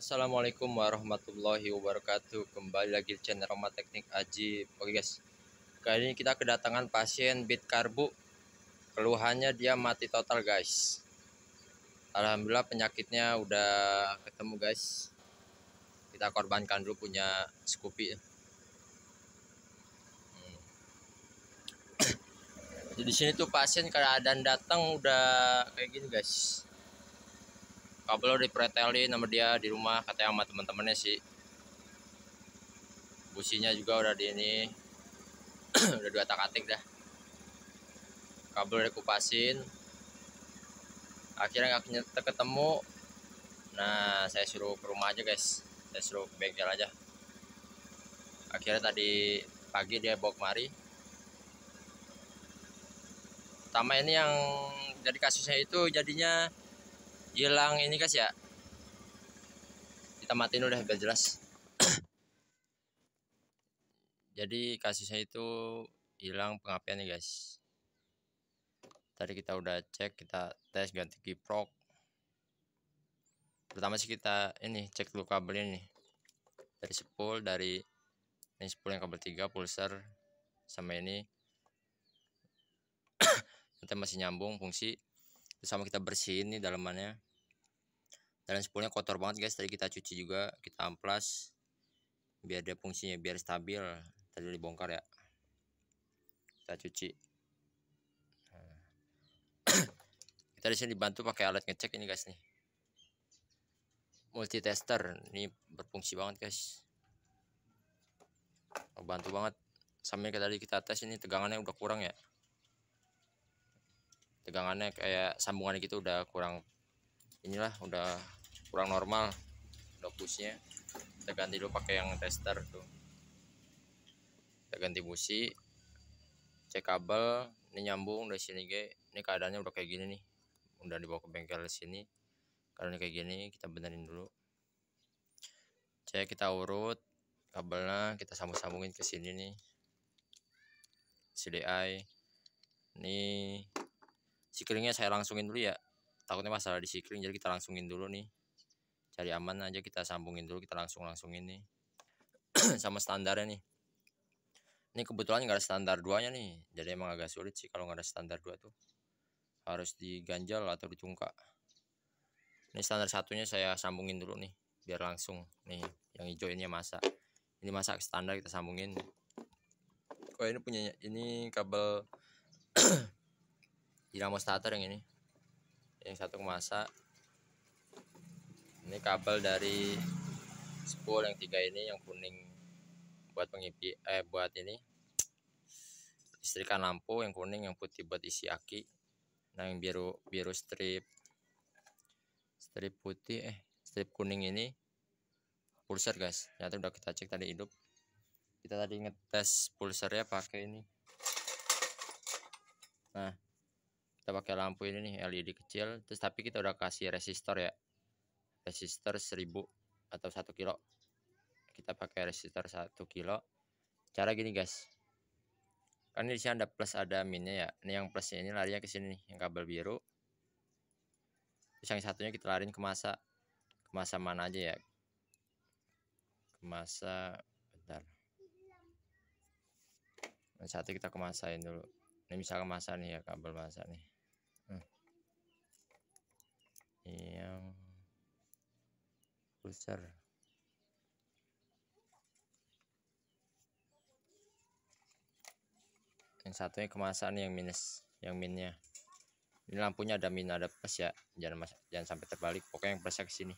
Assalamualaikum warahmatullahi wabarakatuh. Kembali lagi di channel Roma Teknik Aji. Oke guys, kali ini kita kedatangan pasien bit karbu. Keluhannya dia mati total guys. Alhamdulillah penyakitnya udah ketemu guys. Kita korbankan dulu punya Scoopy. Jadi di sini tuh pasien keadaan datang udah kayak gini guys. Kabel udah dipretelin sama dia di rumah, katanya sama teman-temannya sih. Businya juga udah di ini udah 2 tak-atik dah. Kabel udah dikupasin. Akhirnya nggak ketemu. Nah, saya suruh ke rumah aja guys. Saya suruh ke bengkel aja. Akhirnya tadi pagi dia bawa kemari. Pertama ini yang jadi kasusnya itu jadinya hilang ini guys ya. Kita matiin udah biar jelas. Jadi kasusnya itu hilang pengapian nih guys. Tadi kita udah cek, kita tes ganti kiprok. Pertama sih kita ini cek dulu kabelnya nih. Dari spool, dari ini spool yang kabel 3 pulser sama ini. Nanti masih nyambung fungsi. Terus sama kita bersihin nih dalamannya. Dan spoolnya kotor banget guys, tadi kita cuci juga, kita amplas biar dia fungsinya biar stabil. Tadi dibongkar ya, kita cuci. Kita di sini dibantu pakai alat ngecek ini guys nih, multitester. Ini berfungsi banget guys, bantu banget. Sambil tadi kita tes ini tegangannya udah kurang ya, tegangannya kayak sambungan gitu udah kurang, inilah udah kurang normal, udah pushnya. Kita ganti dulu pakai yang tester tuh, kita ganti busi, cek kabel. Ini nyambung dari sini guys. Ini keadaannya udah kayak gini nih, udah dibawa ke bengkel sini. Karena kayak gini kita benerin dulu, cek, kita urut kabelnya, kita sambungin ke sini nih CDI. Ini sikringnya saya langsungin dulu ya, takutnya masalah di sikring, jadi kita langsungin dulu nih, cari aman aja, kita sambungin dulu, kita langsungin nih. Sama standarnya nih, ini kebetulan nggak ada standar 2-nya nih, jadi emang agak sulit sih kalau nggak ada standar 2 tuh, harus diganjal atau ditungkak. Ini standar 1-nya saya sambungin dulu nih biar langsung. Nih yang hijau ini masa, ini masa standar kita sambungin. Oh ini punya, ini kabel dinamo starter yang ini, yang satu masa. Ini kabel dari spool yang 3 ini, yang kuning buat pengipi, buat ini listrikan lampu, yang kuning, yang putih buat isi aki. Nah yang biru strip putih, strip kuning ini pulser guys. Ternyata udah kita cek tadi hidup. Kita tadi ngetes pulsernya pakai ini. Nah kita pakai lampu ini nih, LED kecil. Terus tapi kita udah kasih resistor ya, resistor 1000 atau 1 kilo. Kita pakai resistor 1 kilo. Cara gini guys, kan di sini ada plus ada minnya ya. Ini yang plusnya ini larinya ke sini nih, yang kabel biru. Terus yang satunya kita lariin ke masa mana aja ya, ke masa, bentar. Yang satu kita kemasain dulu. Ini misalkan masa nih ya, kabel masa nih. Ini yang pulser. Yang satunya kemasan yang minus, yang minnya. Ini lampunya ada min ada plus ya, jangan sampai terbalik. Pokoknya yang plusnya ke sini.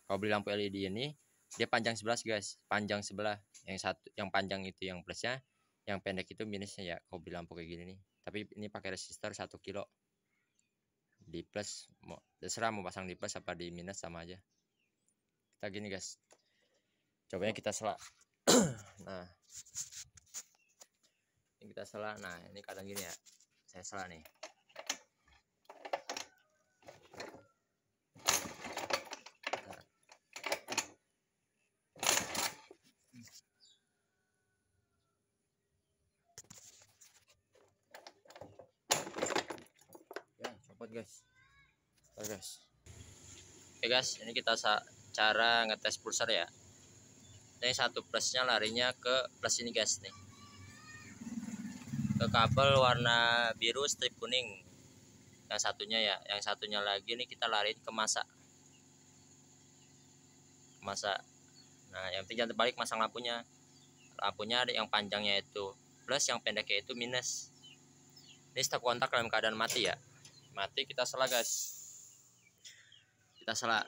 Kalau beli lampu LED ini dia panjang 11 guys, panjang sebelah. Yang satu, yang panjang itu yang plusnya, yang pendek itu minusnya ya. Kalau beli lampu kayak gini nih. Tapi ini pakai resistor 1 kilo. Di plus, terserah mau pasang di plus apa di minus sama aja. Kita gini guys, cobanya kita sela. Nah ini kita sela. Nah ini kadang gini ya, saya sela nih. Ya copot guys. Oke guys, ini kita cara ngetes pulsar ya. Ini satu plusnya larinya ke plus ini guys nih, ke kabel warna biru strip kuning. Yang satunya ya, yang satunya lagi nih kita lariin ke masa. Nah yang penting jangan terbalik masang lampunya. Lampunya ada yang panjangnya itu plus, yang pendeknya itu minus. Ini stop kontak dalam keadaan mati ya. Mati kita sela guys. Kita sela.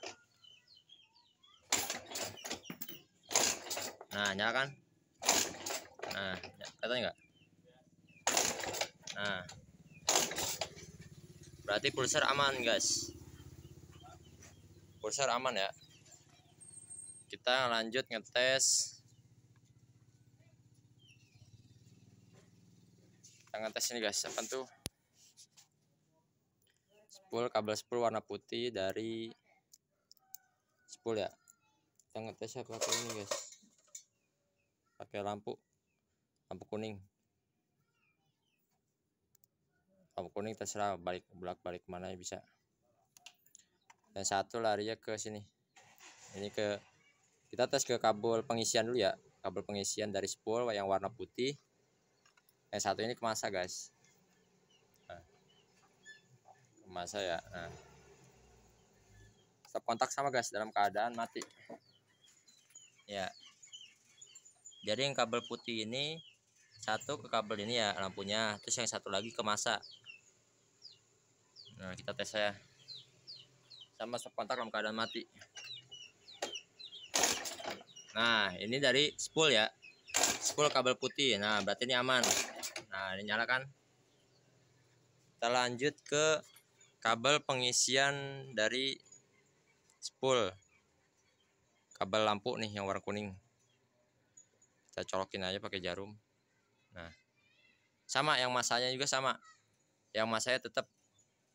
Nah nyala kan. Nah kelihatan nggak? Nah berarti pulsar aman guys. Pulsar aman ya. Kita lanjut ngetes. Kita ngetes ini guys, apa tuh? Spool, kabel spool warna putih dari spool ya. Kita ngetesnya pakai ini guys, pakai lampu kuning. Lampu kuning terserah balik balik mana ya bisa. Dan satu larinya ke sini. Ini kita tes ke kabel pengisian dulu ya. Kabel pengisian dari spool yang warna putih. Yang satu ini ke masa guys. Nah, ke masa ya. Nah. Stop kontak sama guys dalam keadaan mati. Ya. Jadi yang kabel putih ini satu ke kabel ini ya lampunya, terus yang satu lagi ke masa. Nah kita tes ya, sama stop kontak dalam keadaan mati. Nah ini dari spool ya, spool kabel putih. Nah berarti ini aman. Nah ini nyala kan. Kita lanjut ke kabel pengisian dari spool, kabel lampu nih yang warna kuning. Kita colokin aja pakai jarum. Nah sama, yang masanya juga sama. Yang masanya tetap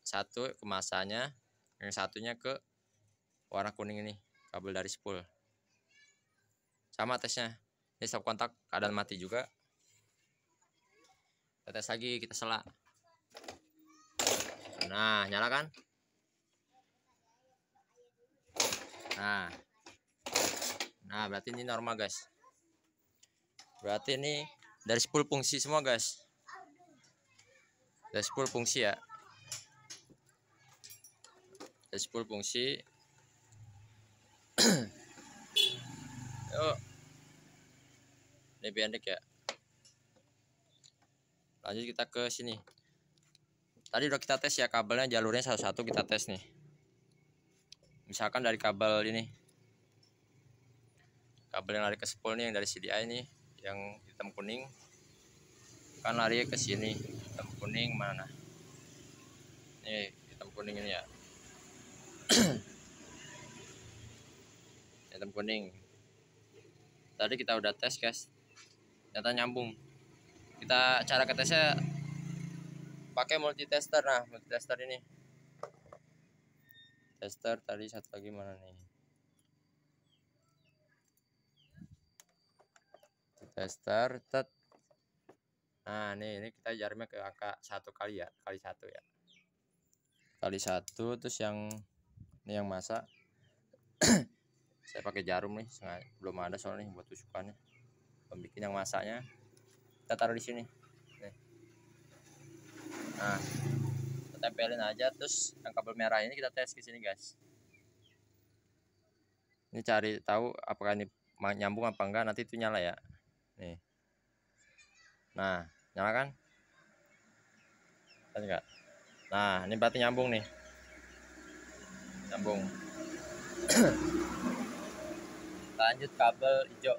satu ke masanya, yang satunya ke warna kuning ini, kabel dari spool. Sama tesnya. Ini stop kontak keadaan mati juga. Kita tes lagi, kita sela. Nah nyala kan. Nah berarti ini normal guys. Berarti ini dari spool fungsi semua guys. Dari spool fungsi ya. Dari spool fungsi. Yuk. Ini pendek ya. Lanjut kita ke sini. Tadi udah kita tes ya kabelnya, jalurnya satu-satu kita tes nih. Misalkan dari kabel ini, kabel yang lari ke spool nih, yang dari CDI ini, yang hitam kuning, kan lari ke sini. Hitam kuning mana? Nih hitam kuning ini ya. Hitam kuning. Tadi kita udah tes guys, ternyata nyambung. Kita cara ketesnya pakai multitester. Nah multitester ini, tester tadi satu lagi mana nih, tester tet. Nah ini kita jarumnya ke angka 1 kali ya, kali 1 ya, kali 1. Terus yang ini yang masa saya pakai jarum nih, belum ada soalnya buat tusukannya. Pembikin yang masanya kita taruh di sini nih. Nah kita tempelin aja. Terus yang kabel merah ini kita tes ke sini guys. Ini cari tahu apakah ini nyambung apa enggak, nanti itu nyala ya nih. Nah nyala kan enggak. Nah ini berarti nyambung nih, nyambung. Lanjut kabel hijau.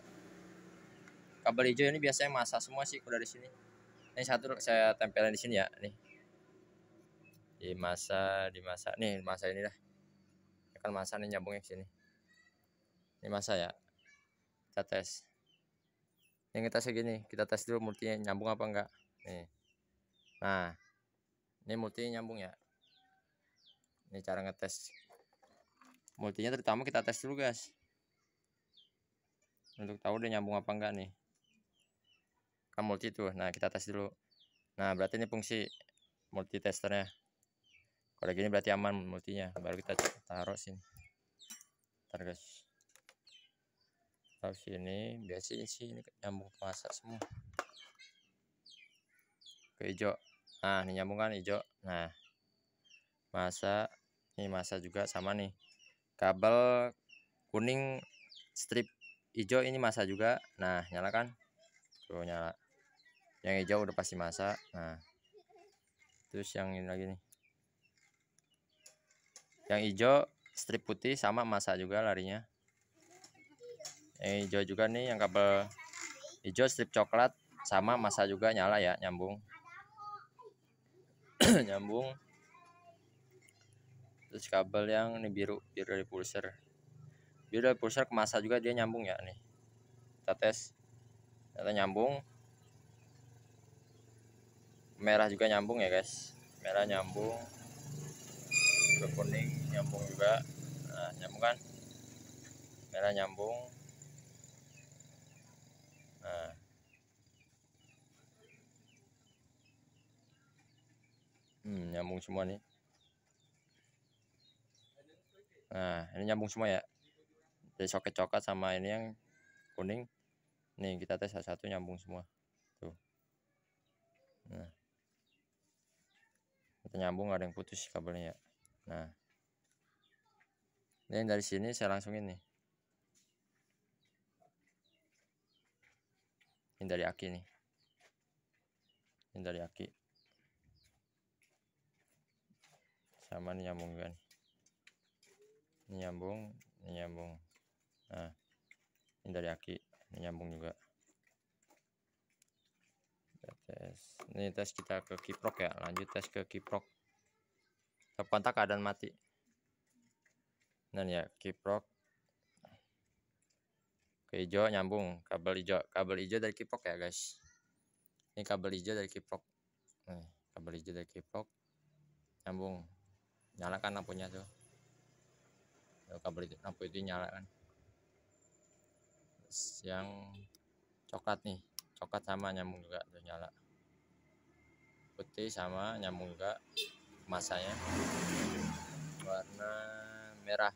Kabel hijau ini biasanya masa semua sih dari sini. Ini satu saya tempelin di sini ya nih, di masa nih, masa ini dah kan, masa nih nyambungnya ke sini. Ini masa ya, kita tes. Yang kita segini, kita tes dulu multinya nyambung apa enggak nih. Nah ini multinya nyambung ya. Ini cara ngetes multinya, terutama kita tes dulu guys, untuk tahu dia nyambung apa enggak nih. Kan multi tuh. Nah kita tes dulu. Nah berarti ini fungsi multitesternya. Kalau gini berarti aman multinya, baru kita taruh sini. Ntar guys, taruh sini. Biasanya sih ini nyambung ke masa semua, ke hijau. Nah ini nyambung kan hijau. Nah masa ini, masa juga sama nih, kabel kuning strip hijau ini masa juga. Nah nyala kan, tuh nyala. Yang hijau udah pasti masa. Nah terus yang ini lagi nih, yang hijau strip putih sama masa juga larinya. Yang hijau juga nih, yang kabel hijau strip coklat sama masa juga nyala ya, nyambung. Nyambung. Terus kabel yang ini biru dari pulser, biru dari pulser ke masa juga dia nyambung ya nih. Kita tes, ternyata nyambung. Merah juga nyambung ya guys, merah nyambung, ke kuning nyambung juga. Nah nyambung kan, merah nyambung. Nah nyambung semua nih. Nah ini nyambung semua ya, dari soket coklat sama ini yang kuning nih, kita tes satu-satu nyambung semua tuh. Nah kita nyambung, gak ada yang putus kabelnya ya. Nah ini dari sini saya langsungin nih, ini dari aki nih, ini dari aki sama nih, nyambung juga nih. Ini nyambung, ini nyambung. Nah ini dari aki, ini nyambung juga. Kita tes, ini tes kita ke kiprok ya, lanjut tes ke kiprok. Stop kontak keadaan mati. Nah ya kiprok ke hijau nyambung, kabel hijau dari kiprok ya guys. Ini kabel hijau dari kiprok. Nih kabel hijau dari kiprok nyambung, nyala kan lampunya tuh. Kabel lampu itu nyala kan. Terus yang coklat nih, coklat sama nyambung juga tuh, nyala. Putih sama nyambung juga masanya. Warna merah,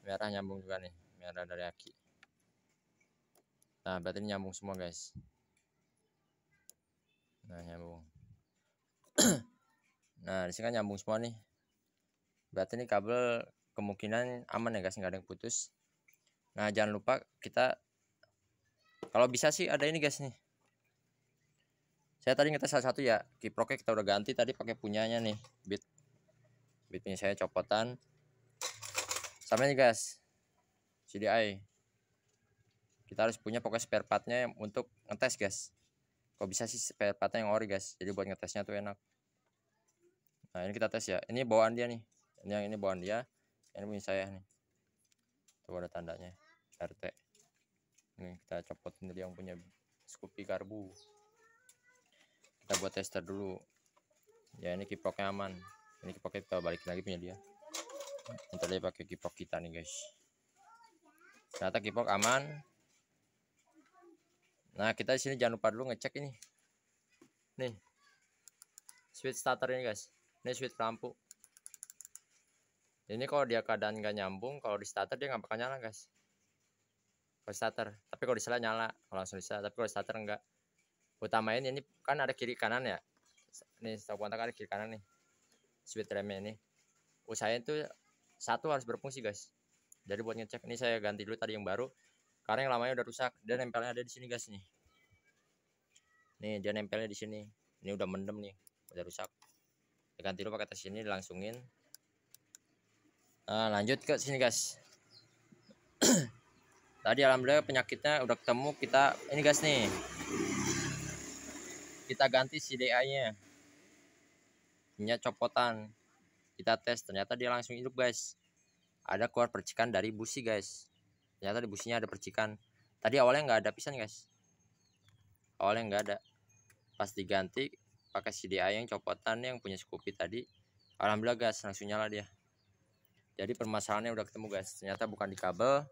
merah nyambung juga nih, merah dari aki. Nah berarti ini nyambung semua guys. Nah nyambung. Nah disini kan nyambung semua nih, berarti ini kabel kemungkinan aman ya guys, nggak ada yang putus. Nah jangan lupa kita, kalau bisa sih ada ini guys nih, saya tadi ngetes salah satu ya, kiproknya kita udah ganti tadi pakai punyanya nih, bitnya saya copotan sama ini guys, CDI. Kita harus punya pokoknya spare partnya untuk ngetes guys. Kalau bisa sih spare partnya yang ori guys, jadi buat ngetesnya tuh enak. Nah ini kita tes ya, ini bawaan dia nih, ini yang ini bawaan dia, ini punya saya nih, tuh ada tandanya RT. Ini kita copotin dulu yang punya Scoopy karbu. Kita buat tester dulu ya, ini kiproknya aman, ini kiproknya kita balikin lagi punya dia. Ntar dia pakai kiprok kita nih guys, ternyata kiprok aman. Nah kita di sini jangan lupa dulu ngecek ini nih, switch starter ini guys, ini switch lampu ini. Kalau dia keadaan nggak nyambung, kalau di starter dia nggak bakal nyala guys, kalau starter. Tapi kalau disela nyala, kalau langsung disela. Tapi kalau starter enggak. Utamain ini kan ada kiri kanan ya, nih stop kontak ada kiri kanan nih, switch remnya ini usahain tuh satu harus berfungsi guys. Jadi buat ngecek ini saya ganti dulu tadi yang baru, karena yang lamanya udah rusak. Dia nempelnya ada di sini guys nih, dia nempelnya di sini. Ini udah mendem nih, udah rusak. Kita ganti dulu pakai tes ini, langsungin. Nah lanjut ke sini guys. Tadi alhamdulillah penyakitnya udah ketemu, kita ini guys nih, kita ganti CDI-nya, minyak copotan. Kita tes, ternyata dia langsung hidup guys. Ada keluar percikan dari busi guys, ternyata di businya ada percikan. Tadi awalnya nggak ada pisan guys, awalnya nggak ada. Pas diganti pakai CDI yang copotan yang punya Scoopy tadi, alhamdulillah gas langsung nyala dia. Jadi permasalahannya udah ketemu guys, ternyata bukan di kabel,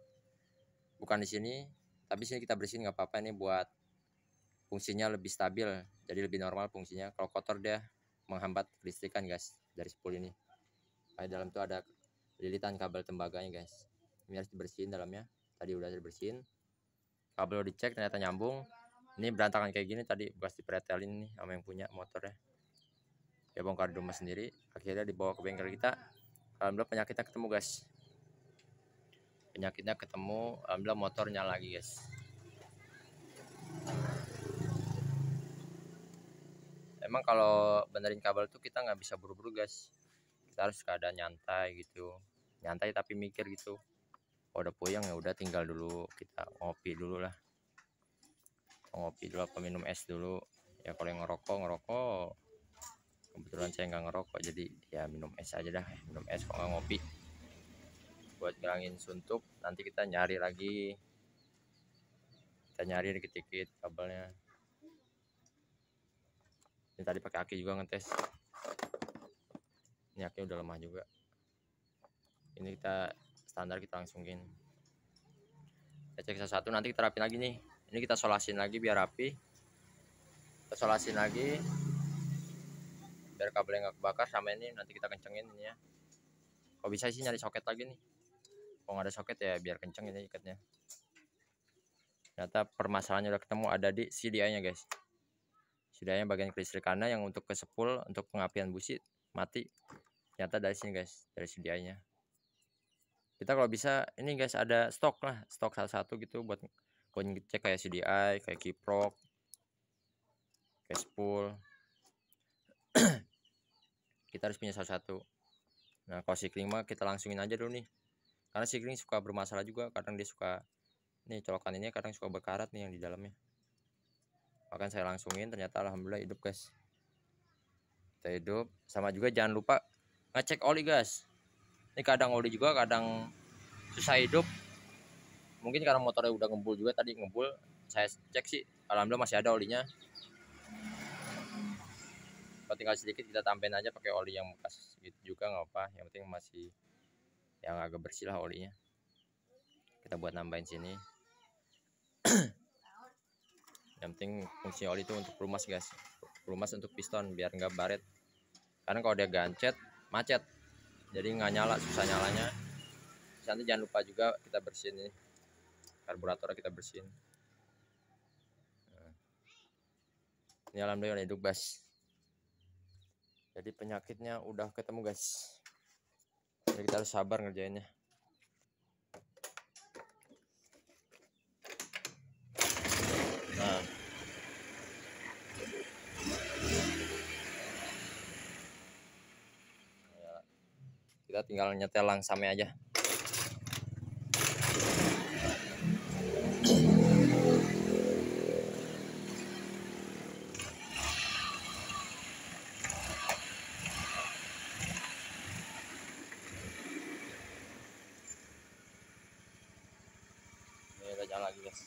bukan di sini, tapi sini kita bersihin nggak apa-apa. Ini buat fungsinya lebih stabil, jadi lebih normal fungsinya. Kalau kotor dia menghambat kelistrikan guys dari spool ini. Di dalam tuh ada lilitan kabel tembaganya guys. Ini harus dibersihin dalamnya. Tadi udah dibersihin. Kabel dicek ternyata nyambung. Ini berantakan kayak gini tadi bekas dipretelin nih sama yang punya motornya. Dia bongkar di rumah sendiri. Akhirnya dibawa ke bengkel kita. Alhamdulillah penyakitnya ketemu guys. Penyakitnya ketemu. Alhamdulillah motor nyala lagi guys. Emang kalau benerin kabel tuh kita nggak bisa buru-buru guys. Kita harus keadaan nyantai gitu. Nyantai tapi mikir gitu. Kalau udah puyeng ya udah tinggal dulu, kita ngopi dulu lah. Ngopi dulu apa minum es dulu. Ya kalau yang ngerokok. Kebetulan saya nggak ngerokok jadi ya minum es aja dah. Minum es kalau nggak ngopi. Buat ngilangin suntuk. Nanti kita nyari lagi. Kita nyari dikit-dikit kabelnya. Ini tadi pakai aki juga ngetes. Ini aki udah lemah juga. Ini kita standar kita langsungin. Kita cek satu-satu, nanti kita rapin lagi nih. Ini kita solasin lagi biar rapi. Kita solasin lagi biar kabelnya nggak kebakar. Sama ini nanti kita kencengin ini ya. Kalau bisa sih nyari soket lagi nih. Kalau nggak ada soket ya biar kenceng ini ikatnya. Ternyata permasalahannya udah ketemu, ada di CDI nya guys. CDI nya bagian kelistrikannya yang untuk ke spool untuk pengapian busi mati. Ternyata dari sini guys, dari CDI nya. Kita kalau bisa ini guys ada stok lah, stok satu-satu gitu buat ngecek kayak CDI, kayak kiprok, kayak spool. Kita harus punya satu-satu. Nah kalau sikling mah kita langsungin aja dulu nih, karena sikling suka bermasalah juga. Kadang dia suka nih colokan ini kadang suka berkarat nih yang di dalamnya. Bahkan saya langsungin, ternyata alhamdulillah hidup guys. Kita hidup. Sama juga jangan lupa ngecek oli guys. Ini kadang oli juga kadang susah hidup. Mungkin karena motornya udah ngebul juga, tadi ngebul. Saya cek sih alhamdulillah masih ada olinya. Kalau tinggal sedikit kita tambahin aja pakai oli yang bekas gitu juga nggak apa. Yang penting masih yang agak bersih lah olinya. Kita buat nambahin sini. Yang penting fungsi oli itu untuk pelumas guys. Pelumas untuk piston biar nggak baret. Karena kalau dia gancet macet, jadi nggak nyala, susah nyalanya. Nanti jangan lupa juga kita bersihin ini karburatornya, kita bersihin. Ini alhamdulillah hidup guys. Jadi penyakitnya udah ketemu guys. Jadi kita harus sabar ngerjainnya. Nah, kita tinggal nyetel langsamnya aja. Ini udah jalan lagi guys.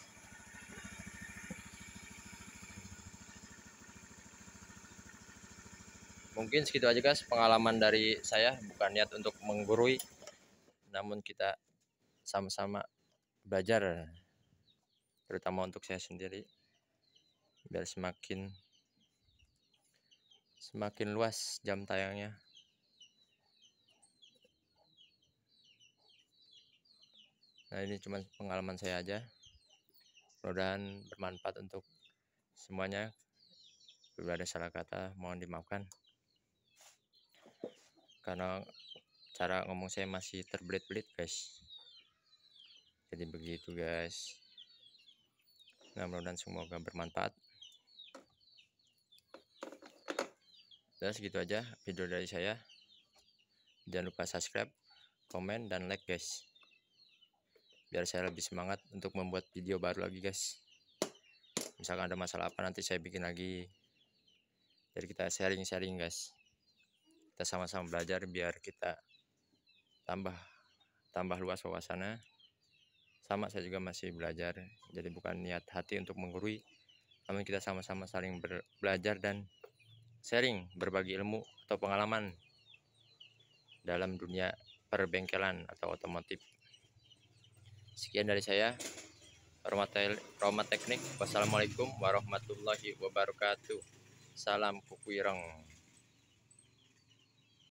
Mungkin segitu aja guys pengalaman dari saya, bukan niat untuk menggurui, namun kita sama-sama belajar, terutama untuk saya sendiri, biar semakin luas jam tayangnya. Nah ini cuma pengalaman saya aja, mudah-mudahan bermanfaat untuk semuanya. Bila ada salah kata mohon dimaafkan, karena cara ngomong saya masih terbelit-belit guys. Jadi begitu guys. Nah mudah-mudahan semoga bermanfaat. Dan segitu aja video dari saya. Jangan lupa subscribe, komen, dan like guys, biar saya lebih semangat untuk membuat video baru lagi guys. Misalkan ada masalah apa nanti saya bikin lagi. Jadi kita sharing-sharing guys. Kita sama-sama belajar biar kita tambah luas wawasannya. Sama saya juga masih belajar. Jadi bukan niat hati untuk menggurui, namun kita sama-sama saling belajar dan sharing, berbagi ilmu atau pengalaman dalam dunia perbengkelan atau otomotif. Sekian dari saya, Roma Teknik. Wassalamualaikum warahmatullahi wabarakatuh. Salam kuku ireng.